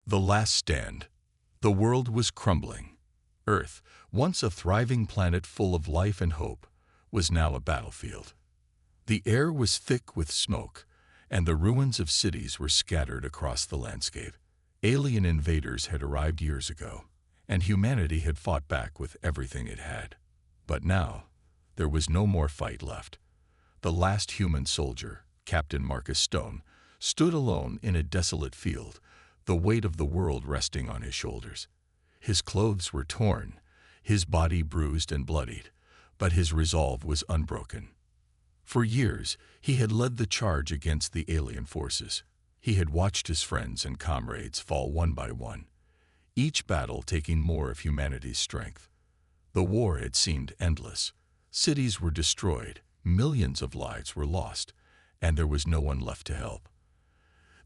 The last stand. The world was crumbling. Earth, once a thriving planet full of life and hope, was now a battlefield. The air was thick with smoke, and the ruins of cities were scattered across the landscape. Alien invaders had arrived years ago, and humanity had fought back with everything it had. But now, there was no more fight left. The last human soldier, Captain Marcus Stone, stood alone in a desolate field, the weight of the world resting on his shoulders. His clothes were torn, his body bruised and bloodied, but his resolve was unbroken. For years, he had led the charge against the alien forces. He had watched his friends and comrades fall one by one, each battle taking more of humanity's strength. The war had seemed endless. Cities were destroyed, millions of lives were lost, and there was no one left to help.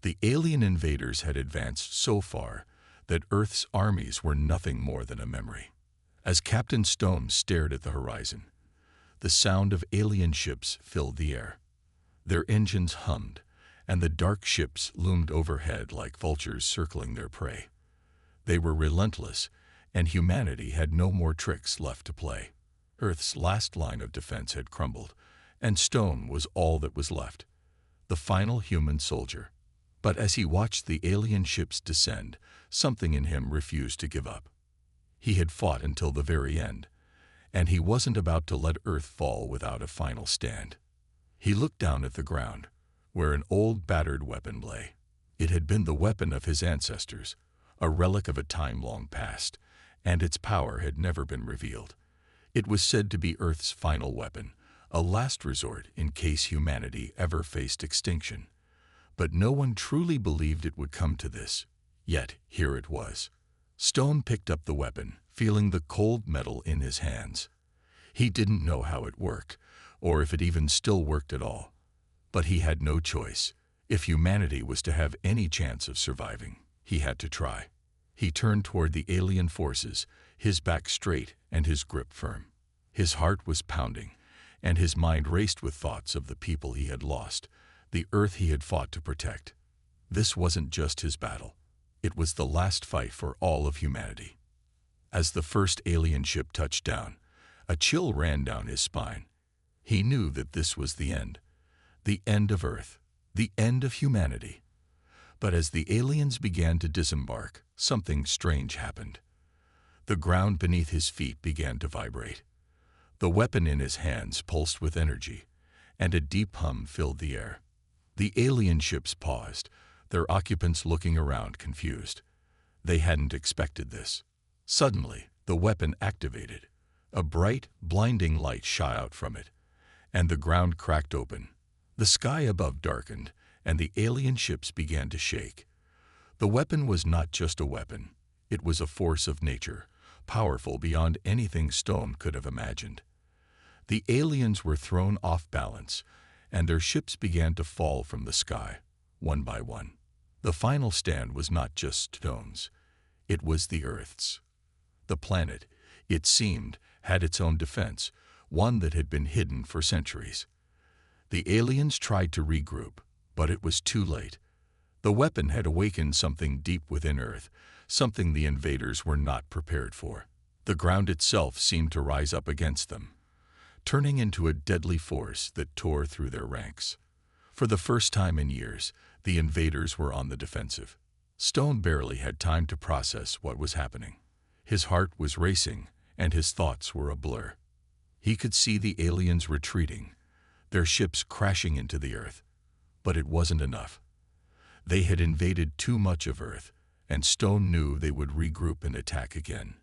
The alien invaders had advanced so far that Earth's armies were nothing more than a memory. As Captain Stone stared at the horizon, the sound of alien ships filled the air. Their engines hummed, and the dark ships loomed overhead like vultures circling their prey. They were relentless, and humanity had no more tricks left to play. Earth's last line of defense had crumbled, and Stone was all that was left, the final human soldier. But as he watched the alien ships descend, something in him refused to give up. He had fought until the very end, and he wasn't about to let Earth fall without a final stand. He looked down at the ground, where an old battered weapon lay. It had been the weapon of his ancestors, a relic of a time long past, and its power had never been revealed. It was said to be Earth's final weapon, a last resort in case humanity ever faced extinction. But no one truly believed it would come to this. Yet here it was. Stone picked up the weapon, feeling the cold metal in his hands. He didn't know how it worked, or if it even still worked at all. But he had no choice. If humanity was to have any chance of surviving, he had to try. He turned toward the alien forces, his back straight and his grip firm. His heart was pounding, and his mind raced with thoughts of the people he had lost, the Earth he had fought to protect. This wasn't just his battle. It was the last fight for all of humanity. As the first alien ship touched down, a chill ran down his spine. He knew that this was the end of Earth, the end of humanity. But as the aliens began to disembark, something strange happened. The ground beneath his feet began to vibrate. The weapon in his hands pulsed with energy, and a deep hum filled the air. The alien ships paused, their occupants looking around confused. They hadn't expected this. Suddenly, the weapon activated. A bright, blinding light shot out from it, and the ground cracked open. The sky above darkened, and the alien ships began to shake. The weapon was not just a weapon. It was a force of nature, powerful beyond anything Stone could have imagined. The aliens were thrown off balance, and their ships began to fall from the sky, one by one. The final stand was not just Stone's. It was the Earth's. The planet, it seemed, had its own defense, one that had been hidden for centuries. The aliens tried to regroup, but it was too late. The weapon had awakened something deep within Earth, something the invaders were not prepared for. The ground itself seemed to rise up against them, turning into a deadly force that tore through their ranks. For the first time in years, the invaders were on the defensive. Stone barely had time to process what was happening. His heart was racing, and his thoughts were a blur. He could see the aliens retreating, their ships crashing into the Earth. But it wasn't enough. They had invaded too much of Earth, and Stone knew they would regroup and attack again.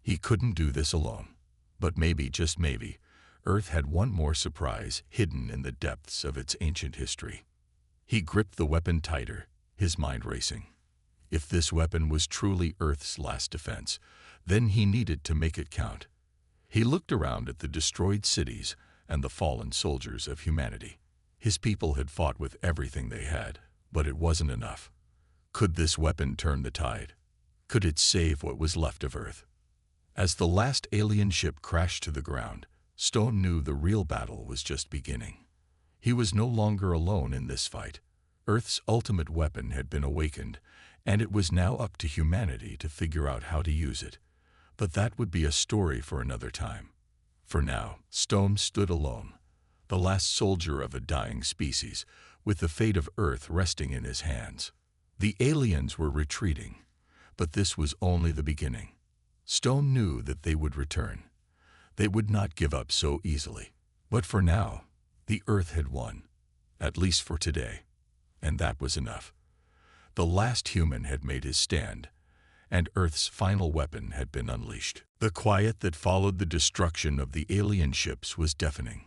He couldn't do this alone. But maybe, just maybe, Earth had one more surprise hidden in the depths of its ancient history. He gripped the weapon tighter, his mind racing. If this weapon was truly Earth's last defense, then he needed to make it count. He looked around at the destroyed cities and the fallen soldiers of humanity. His people had fought with everything they had, but it wasn't enough. Could this weapon turn the tide? Could it save what was left of Earth? As the last alien ship crashed to the ground, Stone knew the real battle was just beginning. He was no longer alone in this fight. Earth's ultimate weapon had been awakened, and it was now up to humanity to figure out how to use it. But that would be a story for another time. For now, Stone stood alone, the last soldier of a dying species, with the fate of Earth resting in his hands. The aliens were retreating, but this was only the beginning. Stone knew that they would return. They would not give up so easily. But for now, the Earth had won, at least for today, and that was enough. The last human had made his stand, and Earth's final weapon had been unleashed. The quiet that followed the destruction of the alien ships was deafening.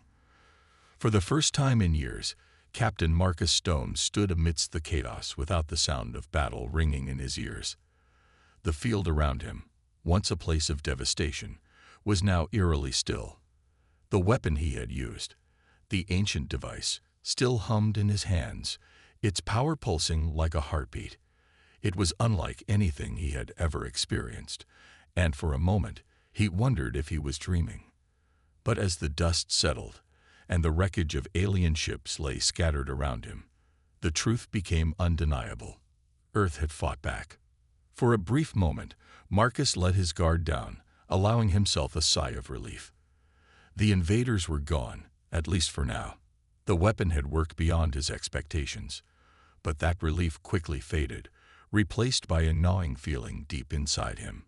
For the first time in years, Captain Marcus Stone stood amidst the chaos without the sound of battle ringing in his ears. The field around him, once a place of devastation, was now eerily still. The weapon he had used, the ancient device, still hummed in his hands, its power pulsing like a heartbeat. It was unlike anything he had ever experienced, and for a moment he wondered if he was dreaming. But as the dust settled, and the wreckage of alien ships lay scattered around him, the truth became undeniable. Earth had fought back. For a brief moment, Marcus let his guard down, allowing himself a sigh of relief. The invaders were gone, at least for now. The weapon had worked beyond his expectations. But that relief quickly faded, replaced by a gnawing feeling deep inside him.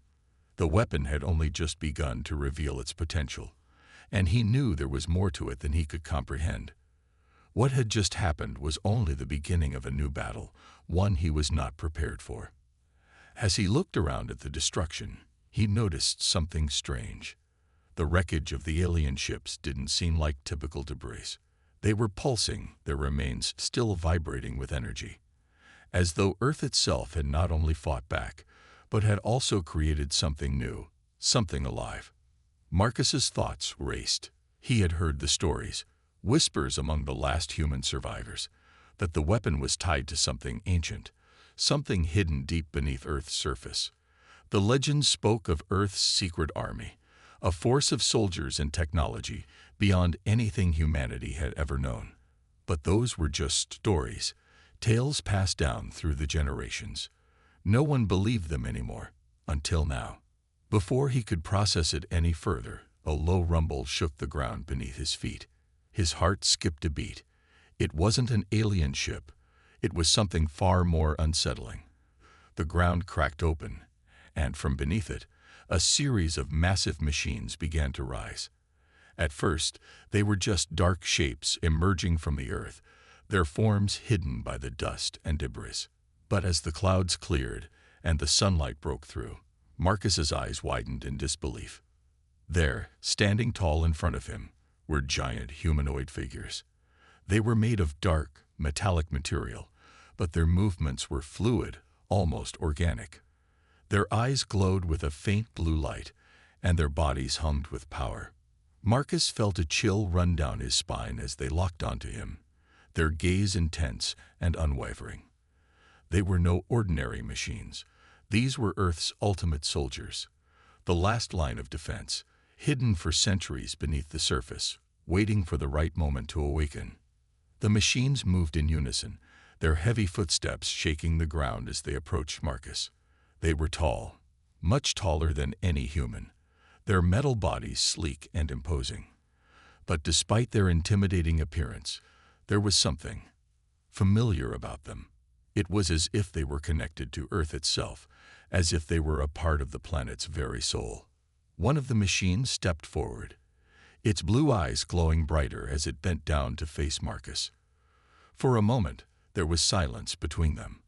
The weapon had only just begun to reveal its potential, and he knew there was more to it than he could comprehend. What had just happened was only the beginning of a new battle, one he was not prepared for. As he looked around at the destruction, he noticed something strange. The wreckage of the alien ships didn't seem like typical debris. They were pulsing, their remains still vibrating with energy, as though Earth itself had not only fought back, but had also created something new, something alive. Marcus's thoughts raced. He had heard the stories, whispers among the last human survivors, that the weapon was tied to something ancient, something hidden deep beneath Earth's surface. The legends spoke of Earth's secret army, a force of soldiers and technology beyond anything humanity had ever known. But those were just stories, tales passed down through the generations. No one believed them anymore, until now. Before he could process it any further, a low rumble shook the ground beneath his feet. His heart skipped a beat. It wasn't an alien ship. It was something far more unsettling. The ground cracked open, and from beneath it, a series of massive machines began to rise. At first, they were just dark shapes emerging from the earth, their forms hidden by the dust and debris. But as the clouds cleared and the sunlight broke through, Marcus's eyes widened in disbelief. There, standing tall in front of him, were giant humanoid figures. They were made of dark, metallic material, but their movements were fluid, almost organic. Their eyes glowed with a faint blue light, and their bodies hummed with power. Marcus felt a chill run down his spine as they locked onto him, their gaze intense and unwavering. They were no ordinary machines. These were Earth's ultimate soldiers, the last line of defense, hidden for centuries beneath the surface, waiting for the right moment to awaken. The machines moved in unison, their heavy footsteps shaking the ground as they approached Marcus. They were tall, much taller than any human, their metal bodies sleek and imposing. But despite their intimidating appearance, there was something familiar about them. It was as if they were connected to Earth itself, as if they were a part of the planet's very soul. One of the machines stepped forward, its blue eyes glowing brighter as it bent down to face Marcus. For a moment, there was silence between them.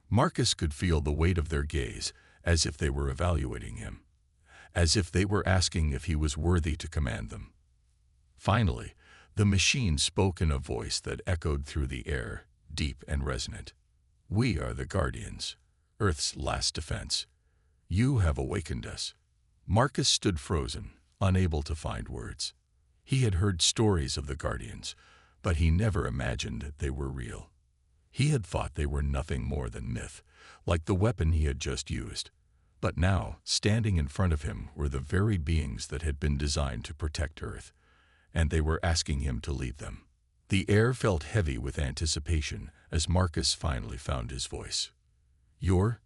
Marcus could feel the weight of their gaze, as if they were evaluating him, as if they were asking if he was worthy to command them. Finally, the machine spoke in a voice that echoed through the air, deep and resonant. "We are the Guardians, Earth's last defense. You have awakened us." Marcus stood frozen, unable to find words. He had heard stories of the Guardians, but he never imagined they were real. He had thought they were nothing more than myth, like the weapon he had just used. But now, standing in front of him were the very beings that had been designed to protect Earth, and they were asking him to lead them. The air felt heavy with anticipation as Marcus finally found his voice. "You're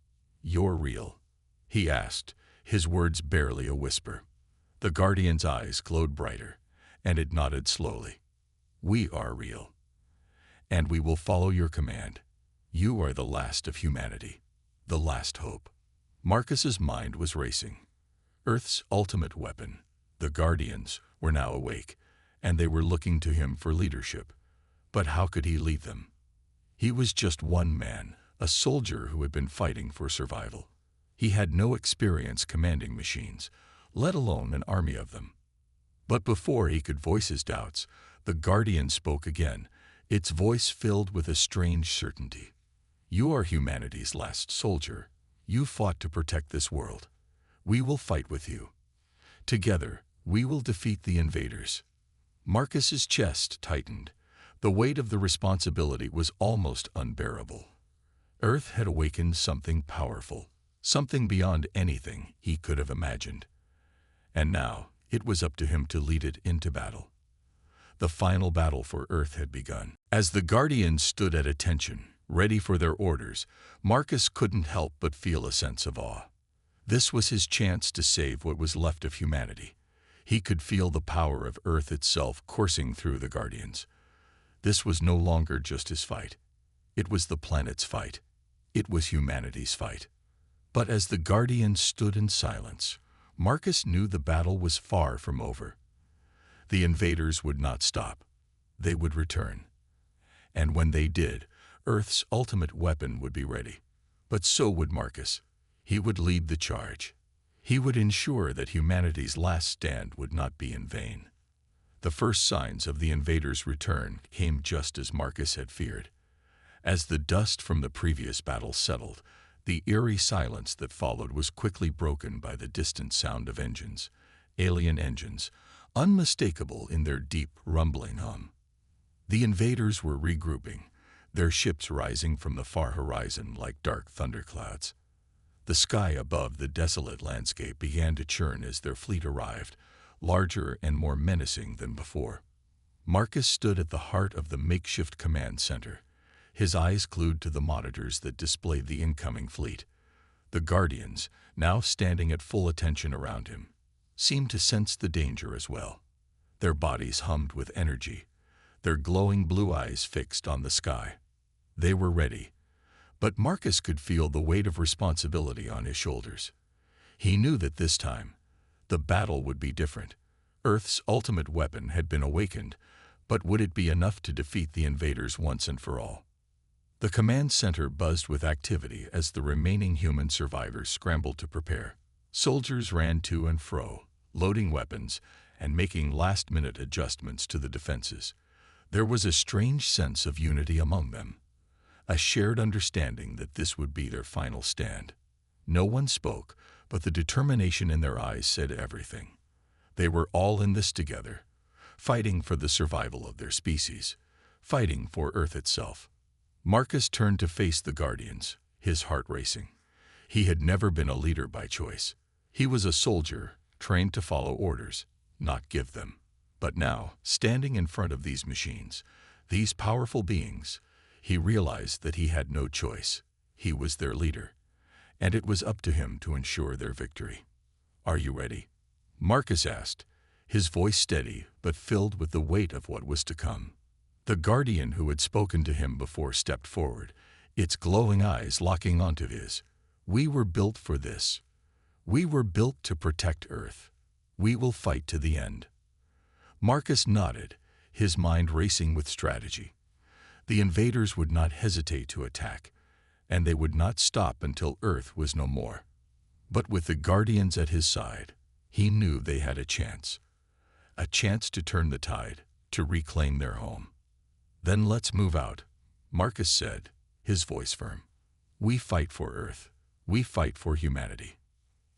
"You're real?" he asked, his words barely a whisper. The Guardian's eyes glowed brighter, and it nodded slowly. "We are real. And we will follow your command. You are the last of humanity, the last hope." Marcus's mind was racing. Earth's ultimate weapon, the Guardians, were now awake, and they were looking to him for leadership. But how could he lead them? He was just one man, a soldier who had been fighting for survival. He had no experience commanding machines, let alone an army of them. But before he could voice his doubts, the Guardian spoke again, its voice filled with a strange certainty. "You are humanity's last soldier. You fought to protect this world. We will fight with you. Together, we will defeat the invaders." Marcus's chest tightened. The weight of the responsibility was almost unbearable. Earth had awakened something powerful, something beyond anything he could have imagined. And now, it was up to him to lead it into battle. The final battle for Earth had begun. As the Guardians stood at attention, ready for their orders, Marcus couldn't help but feel a sense of awe. This was his chance to save what was left of humanity. He could feel the power of Earth itself coursing through the Guardians. This was no longer just his fight. It was the planet's fight. It was humanity's fight. But as the Guardians stood in silence, Marcus knew the battle was far from over. The invaders would not stop. They would return. And when they did, Earth's ultimate weapon would be ready. But so would Marcus. He would lead the charge. He would ensure that humanity's last stand would not be in vain. The first signs of the invaders' return came just as Marcus had feared. As the dust from the previous battle settled, the eerie silence that followed was quickly broken by the distant sound of engines, alien engines, unmistakable in their deep, rumbling hum. The invaders were regrouping, their ships rising from the far horizon like dark thunderclouds. The sky above the desolate landscape began to churn as their fleet arrived, larger and more menacing than before. Marcus stood at the heart of the makeshift command center, his eyes glued to the monitors that displayed the incoming fleet. The Guardians, now standing at full attention around him, seemed to sense the danger as well. Their bodies hummed with energy, their glowing blue eyes fixed on the sky. They were ready, but Marcus could feel the weight of responsibility on his shoulders. He knew that this time, the battle would be different. Earth's ultimate weapon had been awakened, but would it be enough to defeat the invaders once and for all? The command center buzzed with activity as the remaining human survivors scrambled to prepare. Soldiers ran to and fro, loading weapons and making last-minute adjustments to the defenses. There was a strange sense of unity among them, a shared understanding that this would be their final stand. No one spoke, but the determination in their eyes said everything. They were all in this together, fighting for the survival of their species, fighting for Earth itself. Marcus turned to face the Guardians, his heart racing. He had never been a leader by choice. He was a soldier, trained to follow orders, not give them. But now, standing in front of these machines, these powerful beings, he realized that he had no choice. He was their leader, and it was up to him to ensure their victory. "Are you ready?" Marcus asked, his voice steady but filled with the weight of what was to come. The Guardian who had spoken to him before stepped forward, its glowing eyes locking onto his. "We were built for this. We were built to protect Earth. We will fight to the end." Marcus nodded, his mind racing with strategy. The invaders would not hesitate to attack, and they would not stop until Earth was no more. But with the Guardians at his side, he knew they had a chance to turn the tide, to reclaim their home. "Then let's move out," Marcus said, his voice firm. "We fight for Earth. We fight for humanity."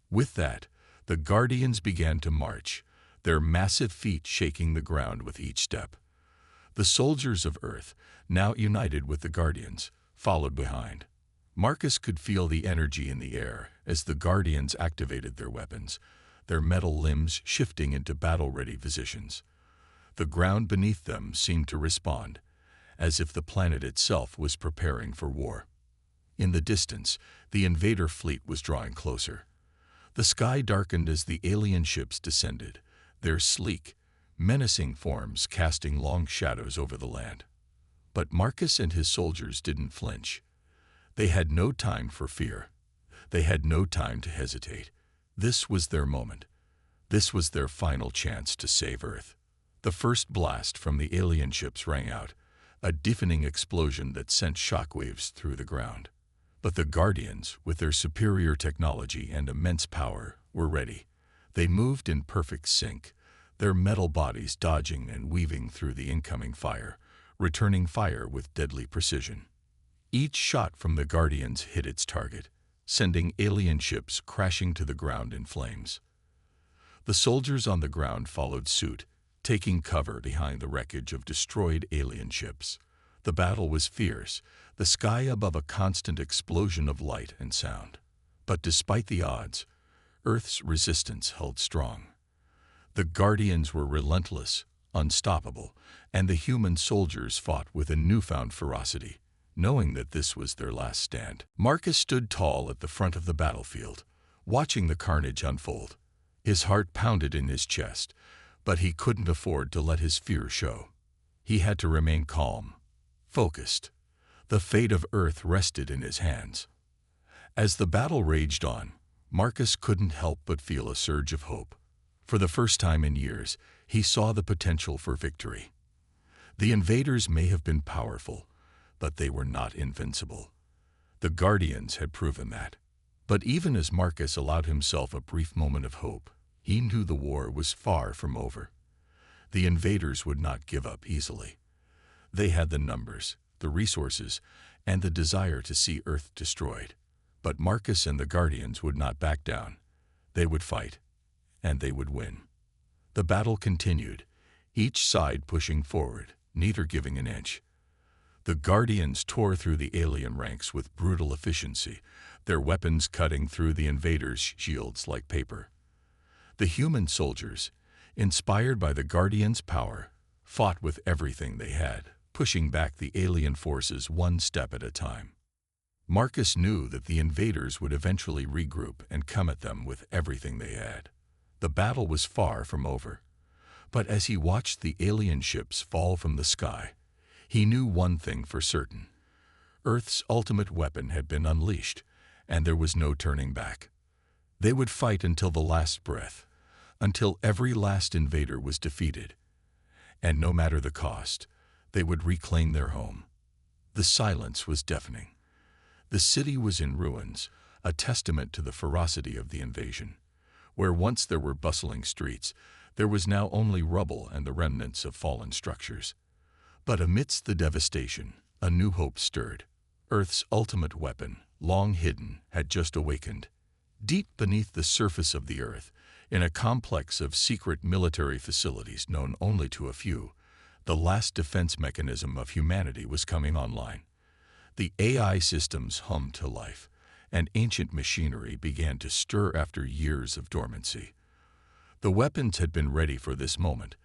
With that, the Guardians began to march, their massive feet shaking the ground with each step. The soldiers of Earth, now united with the Guardians, followed behind. Marcus could feel the energy in the air as the Guardians activated their weapons, their metal limbs shifting into battle-ready positions. The ground beneath them seemed to respond, as if the planet itself was preparing for war. In the distance, the invader fleet was drawing closer. The sky darkened as the alien ships descended, their sleek, menacing forms casting long shadows over the land. But Marcus and his soldiers didn't flinch. They had no time for fear. They had no time to hesitate. This was their moment. This was their final chance to save Earth. The first blast from the alien ships rang out, a deafening explosion that sent shockwaves through the ground. But the Guardians, with their superior technology and immense power, were ready. They moved in perfect sync, their metal bodies dodging and weaving through the incoming fire, returning fire with deadly precision. Each shot from the Guardians hit its target, sending alien ships crashing to the ground in flames. The soldiers on the ground followed suit, taking cover behind the wreckage of destroyed alien ships. The battle was fierce, the sky above a constant explosion of light and sound. But despite the odds, Earth's resistance held strong. The Guardians were relentless, unstoppable, and the human soldiers fought with a newfound ferocity, knowing that this was their last stand. Marcus stood tall at the front of the battlefield, watching the carnage unfold. His heart pounded in his chest, but he couldn't afford to let his fear show. He had to remain calm, focused. The fate of Earth rested in his hands. As the battle raged on, Marcus couldn't help but feel a surge of hope. For the first time in years, he saw the potential for victory. The invaders may have been powerful, but they were not invincible. The Guardians had proven that. But even as Marcus allowed himself a brief moment of hope, he knew the war was far from over. The invaders would not give up easily. They had the numbers, the resources, and the desire to see Earth destroyed. But Marcus and the Guardians would not back down. They would fight, and they would win. The battle continued, each side pushing forward, neither giving an inch. The Guardians tore through the alien ranks with brutal efficiency, their weapons cutting through the invaders' shields like paper. The human soldiers, inspired by the Guardians' power, fought with everything they had, pushing back the alien forces one step at a time. Marcus knew that the invaders would eventually regroup and come at them with everything they had. The battle was far from over. But as he watched the alien ships fall from the sky, he knew one thing for certain. Earth's ultimate weapon had been unleashed, and there was no turning back. They would fight until the last breath, until every last invader was defeated. And no matter the cost, they would reclaim their home. The silence was deafening. The city was in ruins, a testament to the ferocity of the invasion. Where once there were bustling streets, there was now only rubble and the remnants of fallen structures. But amidst the devastation, a new hope stirred. Earth's ultimate weapon, long hidden, had just awakened. Deep beneath the surface of the Earth, in a complex of secret military facilities known only to a few, the last defense mechanism of humanity was coming online. The AI systems hummed to life, and ancient machinery began to stir after years of dormancy. The weapons had been ready for this moment,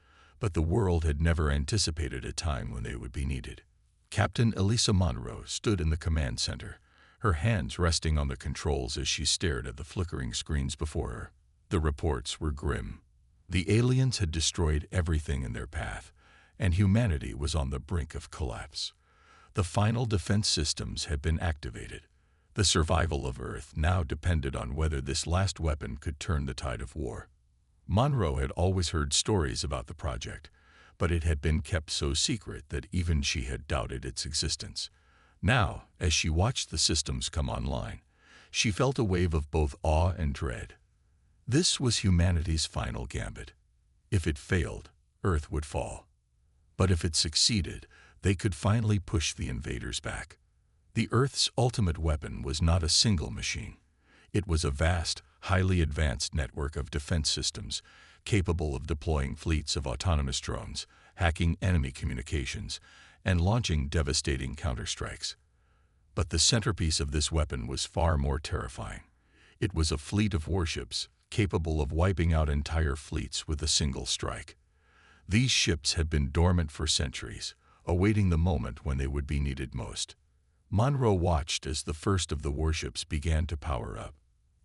but the world had never anticipated a time when they would be needed. Captain Elisa Monroe stood in the command center, her hands resting on the controls as she stared at the flickering screens before her. The reports were grim. The aliens had destroyed everything in their path, and humanity was on the brink of collapse. The final defense systems had been activated. The survival of Earth now depended on whether this last weapon could turn the tide of war. Monroe had always heard stories about the project, but it had been kept so secret that even she had doubted its existence. Now, as she watched the systems come online, she felt a wave of both awe and dread. This was humanity's final gambit. If it failed, Earth would fall. But if it succeeded, they could finally push the invaders back. The Earth's ultimate weapon was not a single machine. It was a vast, highly advanced network of defense systems, capable of deploying fleets of autonomous drones, hacking enemy communications, and launching devastating counterstrikes. But the centerpiece of this weapon was far more terrifying. It was a fleet of warships, capable of wiping out entire fleets with a single strike. These ships had been dormant for centuries, awaiting the moment when they would be needed most. Monroe watched as the first of the warships began to power up.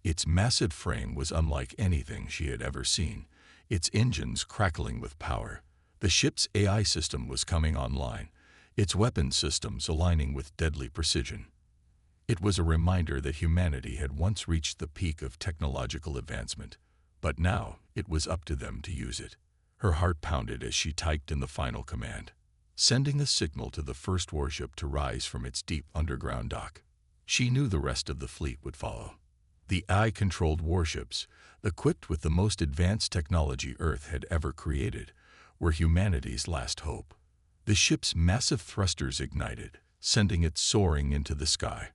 Its massive frame was unlike anything she had ever seen, its engines crackling with power. The ship's AI system was coming online, its weapons systems aligning with deadly precision. It was a reminder that humanity had once reached the peak of technological advancement, but now it was up to them to use it. Her heart pounded as she typed in the final command, sending a signal to the first warship to rise from its deep underground dock. She knew the rest of the fleet would follow. The AI-controlled warships, equipped with the most advanced technology Earth had ever created, were humanity's last hope. The ship's massive thrusters ignited, sending it soaring into the sky.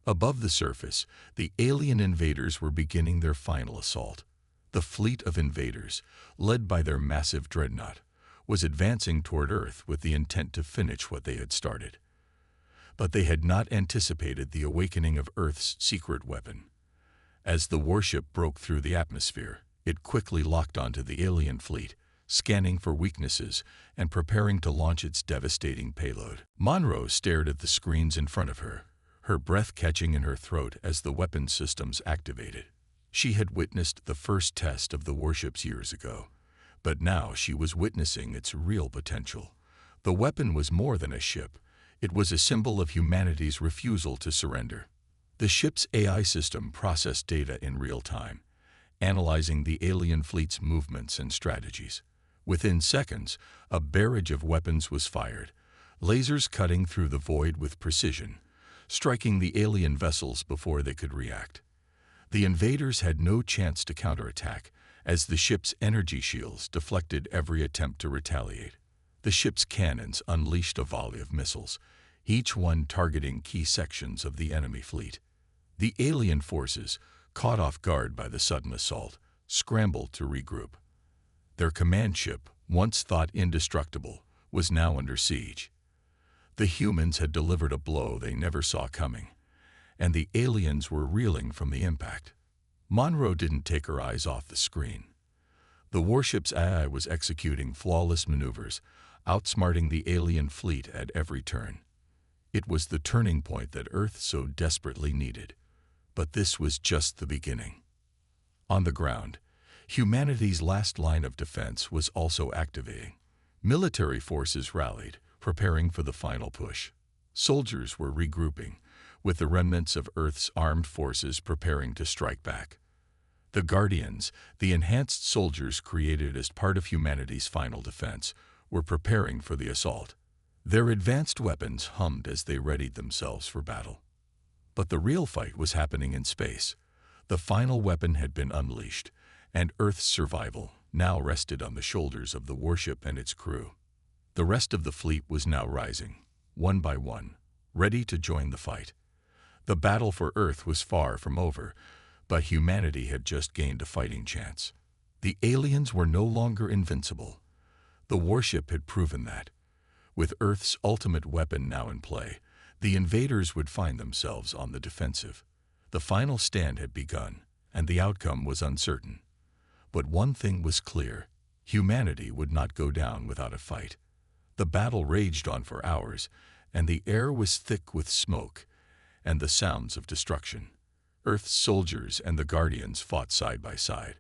Above the surface, the alien invaders were beginning their final assault. The fleet of invaders, led by their massive dreadnought, was advancing toward Earth with the intent to finish what they had started. But they had not anticipated the awakening of Earth's secret weapon. As the warship broke through the atmosphere, it quickly locked onto the alien fleet, scanning for weaknesses and preparing to launch its devastating payload. Monroe stared at the screens in front of her breath catching in her throat as the weapon systems activated. She had witnessed the first test of the warships years ago, but now she was witnessing its real potential. The weapon was more than a ship. It was a symbol of humanity's refusal to surrender. The ship's AI system processed data in real time, analyzing the alien fleet's movements and strategies. Within seconds, a barrage of weapons was fired, lasers cutting through the void with precision, striking the alien vessels before they could react. The invaders had no chance to counterattack, as the ship's energy shields deflected every attempt to retaliate. The ship's cannons unleashed a volley of missiles, each one targeting key sections of the enemy fleet. The alien forces, caught off guard by the sudden assault, scrambled to regroup. Their command ship, once thought indestructible, was now under siege. The humans had delivered a blow they never saw coming, and the aliens were reeling from the impact. Monroe didn't take her eyes off the screen. The warship's AI was executing flawless maneuvers, outsmarting the alien fleet at every turn. It was the turning point that Earth so desperately needed. But this was just the beginning. On the ground, humanity's last line of defense was also activating. Military forces rallied, preparing for the final push. Soldiers were regrouping, with the remnants of Earth's armed forces preparing to strike back. The Guardians, the enhanced soldiers created as part of humanity's final defense, were preparing for the assault. Their advanced weapons hummed as they readied themselves for battle. But the real fight was happening in space. The final weapon had been unleashed, and Earth's survival now rested on the shoulders of the warship and its crew. The rest of the fleet was now rising, one by one, ready to join the fight. The battle for Earth was far from over, but humanity had just gained a fighting chance. The aliens were no longer invincible. The warship had proven that. With Earth's ultimate weapon now in play, the invaders would find themselves on the defensive. The final stand had begun, and the outcome was uncertain. But one thing was clear: humanity would not go down without a fight. The battle raged on for hours, and the air was thick with smoke and the sounds of destruction. Earth's soldiers and the Guardians fought side by side,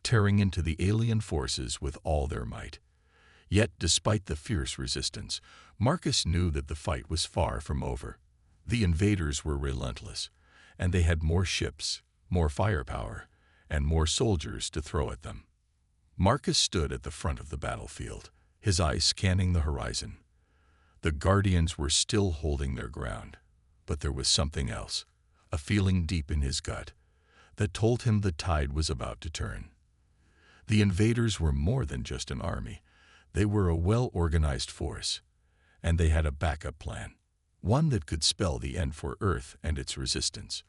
tearing into the alien forces with all their might. Yet, despite the fierce resistance, Marcus knew that the fight was far from over. The invaders were relentless, and they had more ships, more firepower, and more soldiers to throw at them. Marcus stood at the front of the battlefield, his eyes scanning the horizon. The Guardians were still holding their ground, but there was something else, a feeling deep in his gut, that told him the tide was about to turn. The invaders were more than just an army. They were a well-organized force, and they had a backup plan, one that could spell the end for Earth and its resistance.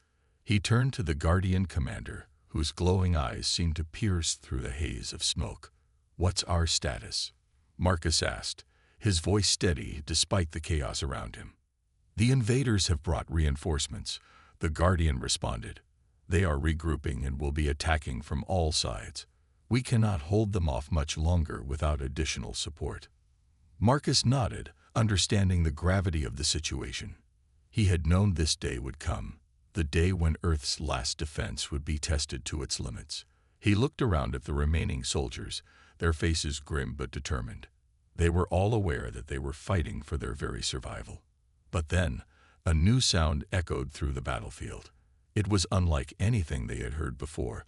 He turned to the Guardian commander, whose glowing eyes seemed to pierce through the haze of smoke. "What's our status?" Marcus asked, his voice steady despite the chaos around him. "The invaders have brought reinforcements," the Guardian responded. "They are regrouping and will be attacking from all sides. We cannot hold them off much longer without additional support." Marcus nodded, understanding the gravity of the situation. He had known this day would come, the day when Earth's last defense would be tested to its limits. He looked around at the remaining soldiers, their faces grim but determined. They were all aware that they were fighting for their very survival. But then, a new sound echoed through the battlefield. It was unlike anything they had heard before,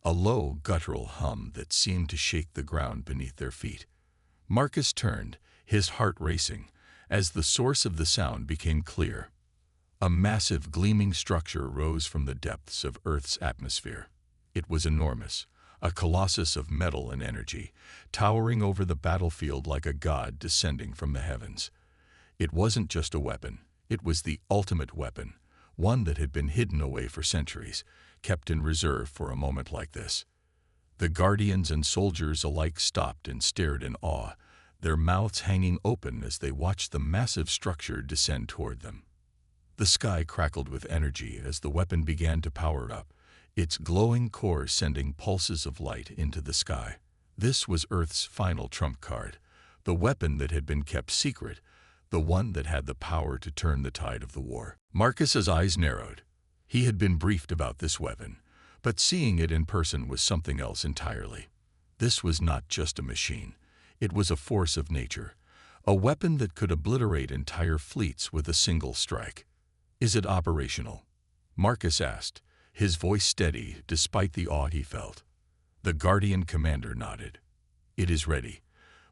a low, guttural hum that seemed to shake the ground beneath their feet. Marcus turned, his heart racing, as the source of the sound became clear. A massive, gleaming structure rose from the depths of Earth's atmosphere. It was enormous, a colossus of metal and energy, towering over the battlefield like a god descending from the heavens. It wasn't just a weapon, it was the ultimate weapon, one that had been hidden away for centuries, kept in reserve for a moment like this. The guardians and soldiers alike stopped and stared in awe, their mouths hanging open as they watched the massive structure descend toward them. The sky crackled with energy as the weapon began to power up, its glowing core sending pulses of light into the sky. This was Earth's final trump card, the weapon that had been kept secret, the one that had the power to turn the tide of the war. Marcus's eyes narrowed. He had been briefed about this weapon, but seeing it in person was something else entirely. This was not just a machine. It was a force of nature, a weapon that could obliterate entire fleets with a single strike. "Is it operational?" Marcus asked, his voice steady despite the awe he felt. The Guardian commander nodded. "It is ready,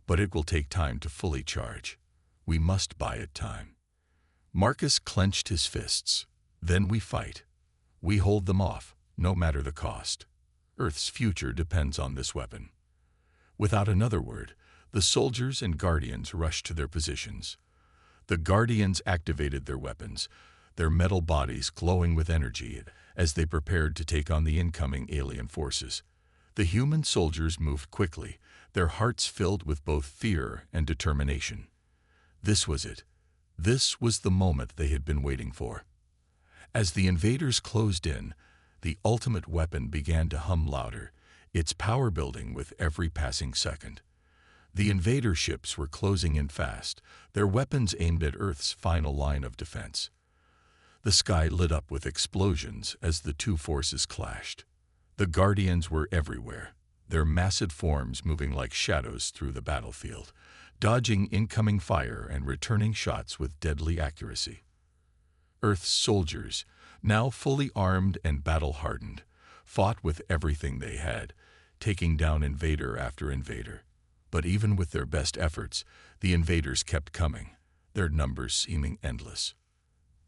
but it will take time to fully charge. We must buy it time." Marcus clenched his fists. "Then we fight. We hold them off, no matter the cost. Earth's future depends on this weapon." Without another word, the soldiers and Guardians rushed to their positions. The Guardians activated their weapons, their metal bodies glowing with energy as they prepared to take on the incoming alien forces. The human soldiers moved quickly, their hearts filled with both fear and determination. This was it. This was the moment they had been waiting for. As the invaders closed in, the ultimate weapon began to hum louder, its power building with every passing second. The invader ships were closing in fast, their weapons aimed at Earth's final line of defense. The sky lit up with explosions as the two forces clashed. The Guardians were everywhere, their massive forms moving like shadows through the battlefield, dodging incoming fire and returning shots with deadly accuracy. Earth's soldiers, now fully armed and battle-hardened, fought with everything they had, taking down invader after invader. But even with their best efforts, the invaders kept coming, their numbers seeming endless.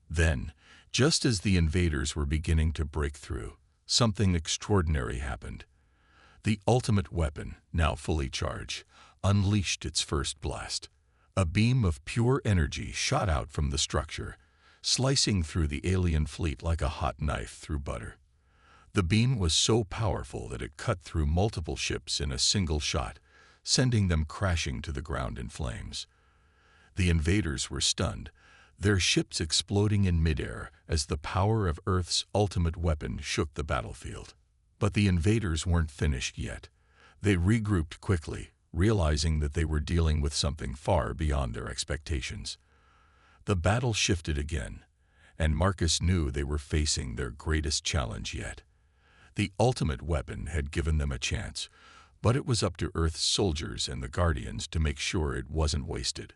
Then, just as the invaders were beginning to break through, something extraordinary happened. The ultimate weapon, now fully charged, unleashed its first blast. A beam of pure energy shot out from the structure, slicing through the alien fleet like a hot knife through butter. The beam was so powerful that it cut through multiple ships in a single shot, sending them crashing to the ground in flames. The invaders were stunned, their ships exploding in midair as the power of Earth's ultimate weapon shook the battlefield. But the invaders weren't finished yet. They regrouped quickly, realizing that they were dealing with something far beyond their expectations. The battle shifted again, and Marcus knew they were facing their greatest challenge yet. The ultimate weapon had given them a chance, but it was up to Earth's soldiers and the Guardians to make sure it wasn't wasted.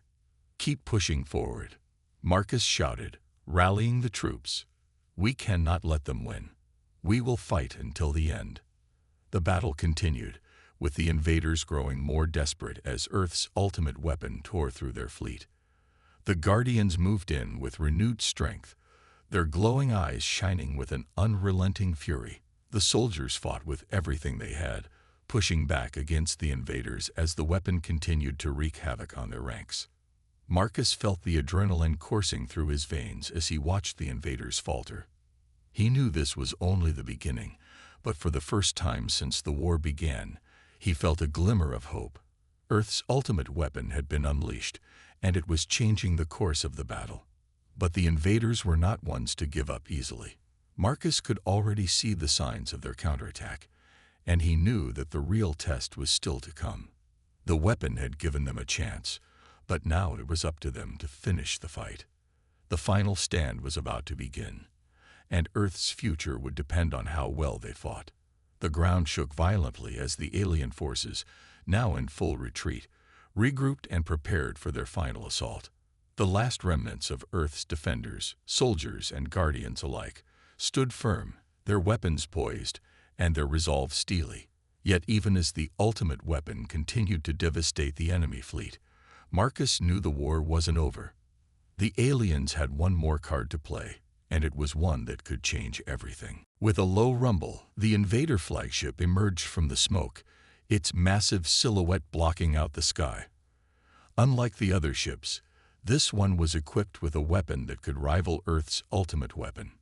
"Keep pushing forward," Marcus shouted, rallying the troops. "We cannot let them win. We will fight until the end." The battle continued, with the invaders growing more desperate as Earth's ultimate weapon tore through their fleet. The Guardians moved in with renewed strength, their glowing eyes shining with an unrelenting fury. The soldiers fought with everything they had, pushing back against the invaders as the weapon continued to wreak havoc on their ranks. Marcus felt the adrenaline coursing through his veins as he watched the invaders falter. He knew this was only the beginning, but for the first time since the war began, he felt a glimmer of hope. Earth's ultimate weapon had been unleashed, and it was changing the course of the battle. But the invaders were not ones to give up easily. Marcus could already see the signs of their counterattack, and he knew that the real test was still to come. The weapon had given them a chance, but now it was up to them to finish the fight. The final stand was about to begin, and Earth's future would depend on how well they fought. The ground shook violently as the alien forces, now in full retreat, regrouped and prepared for their final assault. The last remnants of Earth's defenders, soldiers and guardians alike, stood firm, their weapons poised and their resolve steely. Yet even as the ultimate weapon continued to devastate the enemy fleet, Marcus knew the war wasn't over. The aliens had one more card to play, and it was one that could change everything. With a low rumble, the invader flagship emerged from the smoke, its massive silhouette blocking out the sky. Unlike the other ships, this one was equipped with a weapon that could rival Earth's ultimate weapon.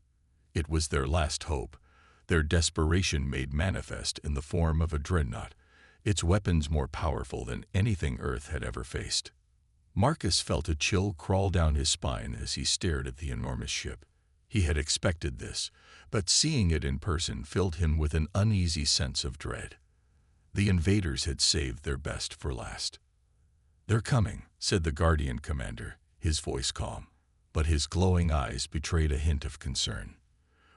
It was their last hope, their desperation made manifest in the form of a dreadnought, its weapons more powerful than anything Earth had ever faced. Marcus felt a chill crawl down his spine as he stared at the enormous ship. He had expected this, but seeing it in person filled him with an uneasy sense of dread. The invaders had saved their best for last. "They're coming," said the Guardian commander, his voice calm, but his glowing eyes betrayed a hint of concern.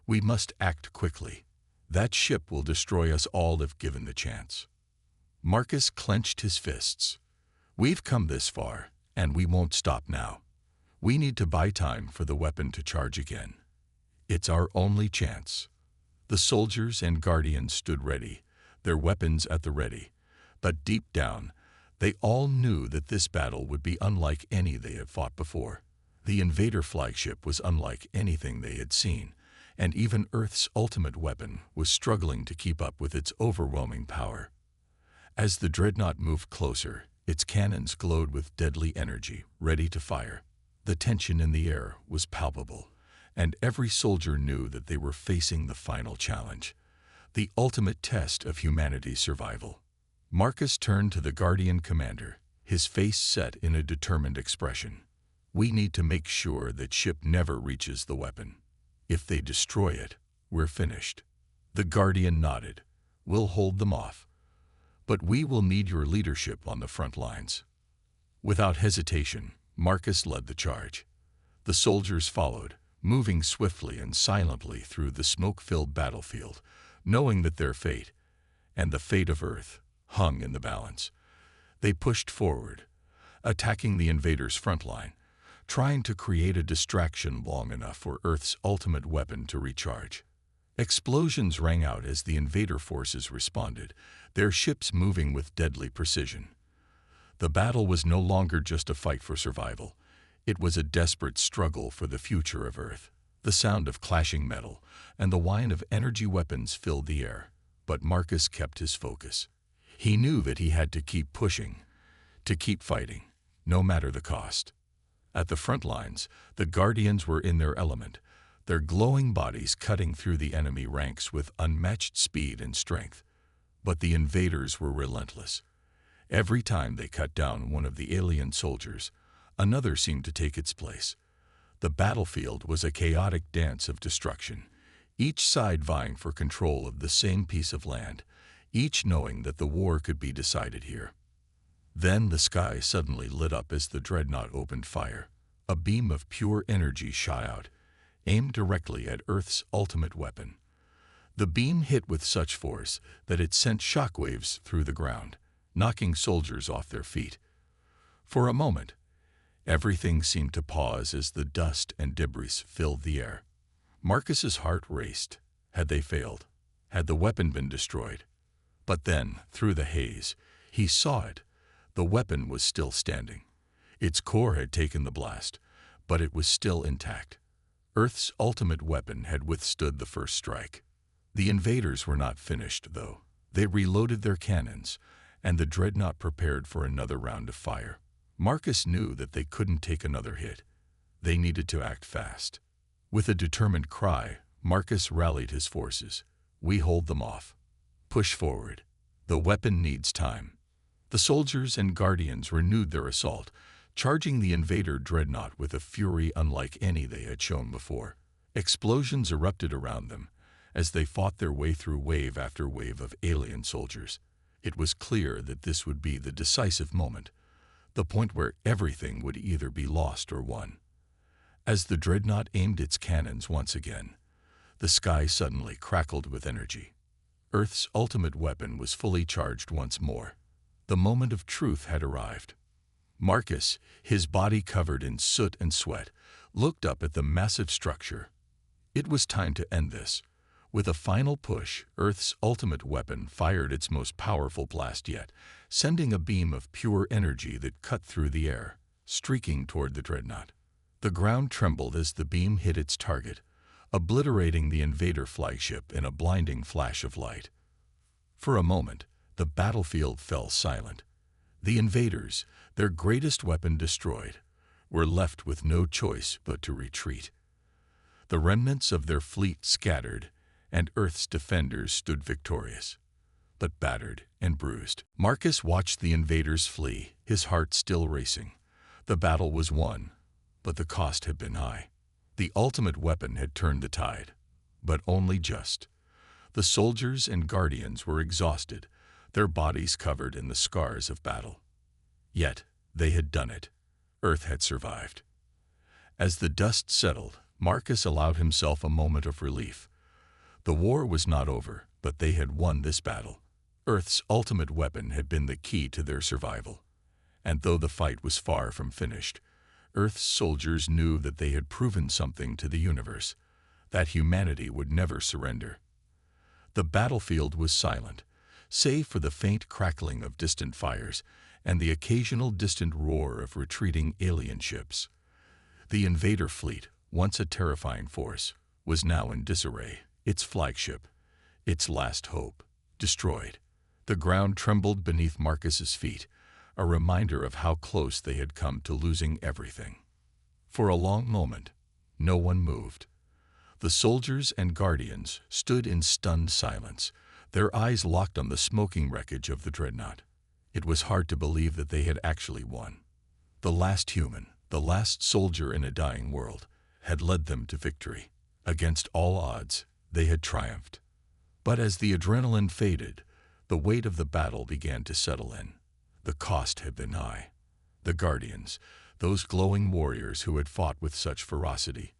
"We must act quickly. That ship will destroy us all if given the chance." Marcus clenched his fists. "We've come this far, and we won't stop now. We need to buy time for the weapon to charge again. It's our only chance." The soldiers and guardians stood ready, their weapons at the ready. But deep down, they all knew that this battle would be unlike any they had fought before. The invader flagship was unlike anything they had seen, and even Earth's ultimate weapon was struggling to keep up with its overwhelming power. As the dreadnought moved closer, its cannons glowed with deadly energy, ready to fire. The tension in the air was palpable, and every soldier knew that they were facing the final challenge, the ultimate test of humanity's survival. Marcus turned to the Guardian commander, his face set in a determined expression. "We need to make sure that ship never reaches the weapon. If they destroy it, we're finished." The Guardian nodded. "We'll hold them off. But we will need your leadership on the front lines." Without hesitation, Marcus led the charge. The soldiers followed, moving swiftly and silently through the smoke-filled battlefield, knowing that their fate, and the fate of Earth, hung in the balance. They pushed forward, attacking the invaders' front line, trying to create a distraction long enough for Earth's ultimate weapon to recharge. Explosions rang out as the invader forces responded, their ships moving with deadly precision. The battle was no longer just a fight for survival. It was a desperate struggle for the future of Earth. The sound of clashing metal and the whine of energy weapons filled the air, but Marcus kept his focus. He knew that he had to keep pushing, to keep fighting, no matter the cost. At the front lines, the Guardians were in their element, their glowing bodies cutting through the enemy ranks with unmatched speed and strength. But the invaders were relentless. Every time they cut down one of the alien soldiers, another seemed to take its place. The battlefield was a chaotic dance of destruction, each side vying for control of the same piece of land, each knowing that the war could be decided here. Then the sky suddenly lit up as the dreadnought opened fire. A beam of pure energy shot out, aimed directly at Earth's ultimate weapon. The beam hit with such force that it sent shockwaves through the ground, knocking soldiers off their feet. For a moment, everything seemed to pause as the dust and debris filled the air. Marcus's heart raced. Had they failed? Had the weapon been destroyed? But then, through the haze, he saw it. The weapon was still standing. Its core had taken the blast, but it was still intact. Earth's ultimate weapon had withstood the first strike. The invaders were not finished, though. They reloaded their cannons, and the dreadnought prepared for another round of fire. Marcus knew that they couldn't take another hit. They needed to act fast. With a determined cry, Marcus rallied his forces. "We hold them off. Push forward. The weapon needs time." The soldiers and guardians renewed their assault, charging the invader dreadnought with a fury unlike any they had shown before. Explosions erupted around them as they fought their way through wave after wave of alien soldiers. It was clear that this would be the decisive moment, the point where everything would either be lost or won. As the dreadnought aimed its cannons once again, the sky suddenly crackled with energy. Earth's ultimate weapon was fully charged once more. The moment of truth had arrived. Marcus, his body covered in soot and sweat, looked up at the massive structure. It was time to end this. With a final push, Earth's ultimate weapon fired its most powerful blast yet, sending a beam of pure energy that cut through the air, streaking toward the dreadnought. The ground trembled as the beam hit its target, obliterating the invader flagship in a blinding flash of light. For a moment, the battlefield fell silent. The invaders, their greatest weapon destroyed, were left with no choice but to retreat. The remnants of their fleet scattered, and Earth's defenders stood victorious, but battered and bruised. Marcus watched the invaders flee, his heart still racing. The battle was won, but the cost had been high. The ultimate weapon had turned the tide, but only just. The soldiers and guardians were exhausted, their bodies covered in the scars of battle. Yet they had done it. Earth had survived. As the dust settled, Marcus allowed himself a moment of relief. The war was not over, but they had won this battle. Earth's ultimate weapon had been the key to their survival. And though the fight was far from finished, Earth's soldiers knew that they had proven something to the universe, that humanity would never surrender. The battlefield was silent, save for the faint crackling of distant fires and the occasional distant roar of retreating alien ships. The invader fleet, once a terrifying force, was now in disarray. Its flagship, its last hope, destroyed. The ground trembled beneath Marcus's feet, a reminder of how close they had come to losing everything. For a long moment, no one moved. The soldiers and guardians stood in stunned silence, their eyes locked on the smoking wreckage of the dreadnought. It was hard to believe that they had actually won. The last human, the last soldier in a dying world, had led them to victory. Against all odds, they had triumphed. But as the adrenaline faded, the weight of the battle began to settle in. The cost had been high. The guardians, those glowing warriors who had fought with such ferocity,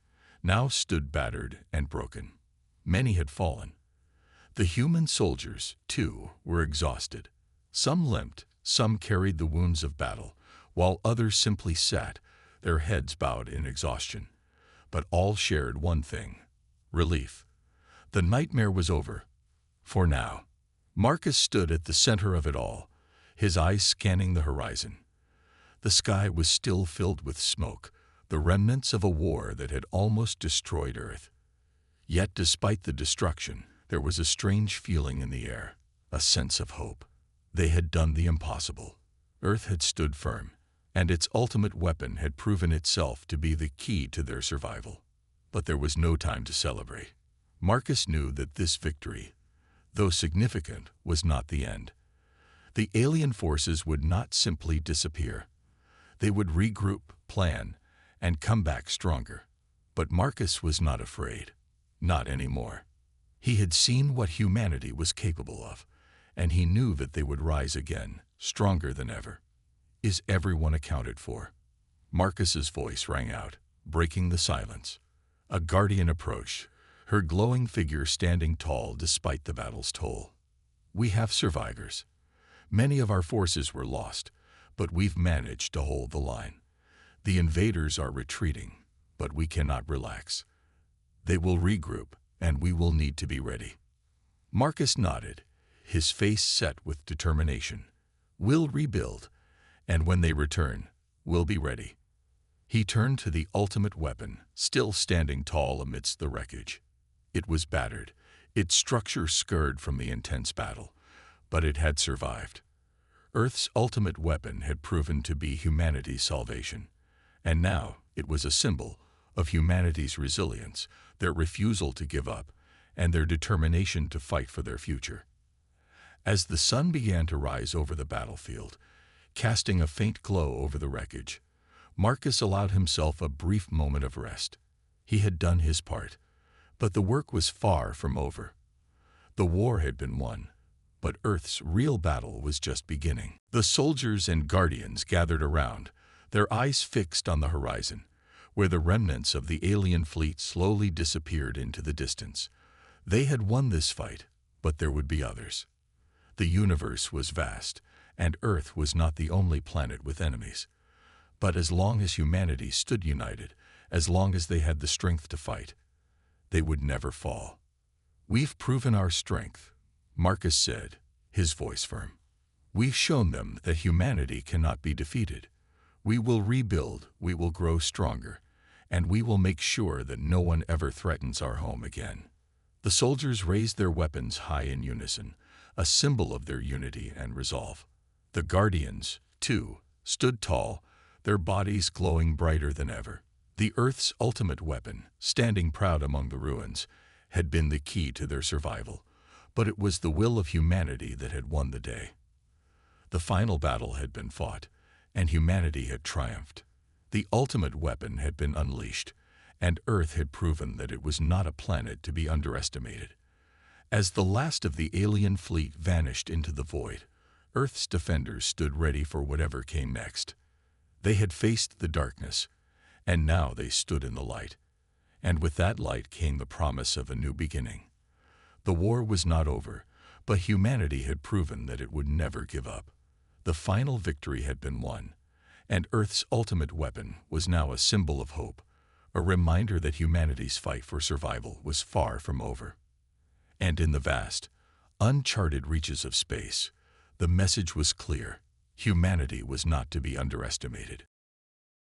now stood battered and broken. Many had fallen. The human soldiers, too, were exhausted. Some limped, some carried the wounds of battle, while others simply sat, their heads bowed in exhaustion. But all shared one thing: relief. The nightmare was over. For now. Marcus stood at the center of it all, his eyes scanning the horizon. The sky was still filled with smoke, the remnants of a war that had almost destroyed Earth. Yet despite the destruction, there was a strange feeling in the air, a sense of hope. They had done the impossible. Earth had stood firm, and its ultimate weapon had proven itself to be the key to their survival. But there was no time to celebrate. Marcus knew that this victory, though significant, was not the end. The alien forces would not simply disappear. They would regroup, plan, and come back stronger. But Marcus was not afraid. Not anymore. He had seen what humanity was capable of, and he knew that they would rise again, stronger than ever. Is everyone accounted for? Marcus's voice rang out, breaking the silence. A guardian approached, her glowing figure standing tall despite the battle's toll. We have survivors. Many of our forces were lost, but we've managed to hold the line. The invaders are retreating, but we cannot relax. They will regroup, and we will need to be ready. Marcus nodded, his face set with determination. We'll rebuild, and when they return, we'll be ready. He turned to the ultimate weapon, still standing tall amidst the wreckage. It was battered, its structure scarred from the intense battle, but it had survived. Earth's ultimate weapon had proven to be humanity's salvation, and now it was a symbol of humanity's resilience, their refusal to give up, and their determination to fight for their future. As the sun began to rise over the battlefield, casting a faint glow over the wreckage, Marcus allowed himself a brief moment of rest. He had done his part, but the work was far from over. The war had been won, but Earth's real battle was just beginning. The soldiers and guardians gathered around, their eyes fixed on the horizon, where the remnants of the alien fleet slowly disappeared into the distance. They had won this fight, but there would be others. The universe was vast, and Earth was not the only planet with enemies. But as long as humanity stood united, as long as they had the strength to fight, they would never fall. "We've proven our strength," Marcus said, his voice firm. "We've shown them that humanity cannot be defeated. We will rebuild, we will grow stronger, and we will make sure that no one ever threatens our home again." The soldiers raised their weapons high in unison, a symbol of their unity and resolve. The Guardians, too, stood tall, their bodies glowing brighter than ever. The Earth's ultimate weapon, standing proud among the ruins, had been the key to their survival, but it was the will of humanity that had won the day. The final battle had been fought, and humanity had triumphed. The ultimate weapon had been unleashed, and Earth had proven that it was not a planet to be underestimated. As the last of the alien fleet vanished into the void, Earth's defenders stood ready for whatever came next. They had faced the darkness, and now they stood in the light. And with that light came the promise of a new beginning. The war was not over, but humanity had proven that it would never give up. The final victory had been won, and Earth's ultimate weapon was now a symbol of hope, a reminder that humanity's fight for survival was far from over. And in the vast, uncharted reaches of space, the message was clear: humanity was not to be underestimated.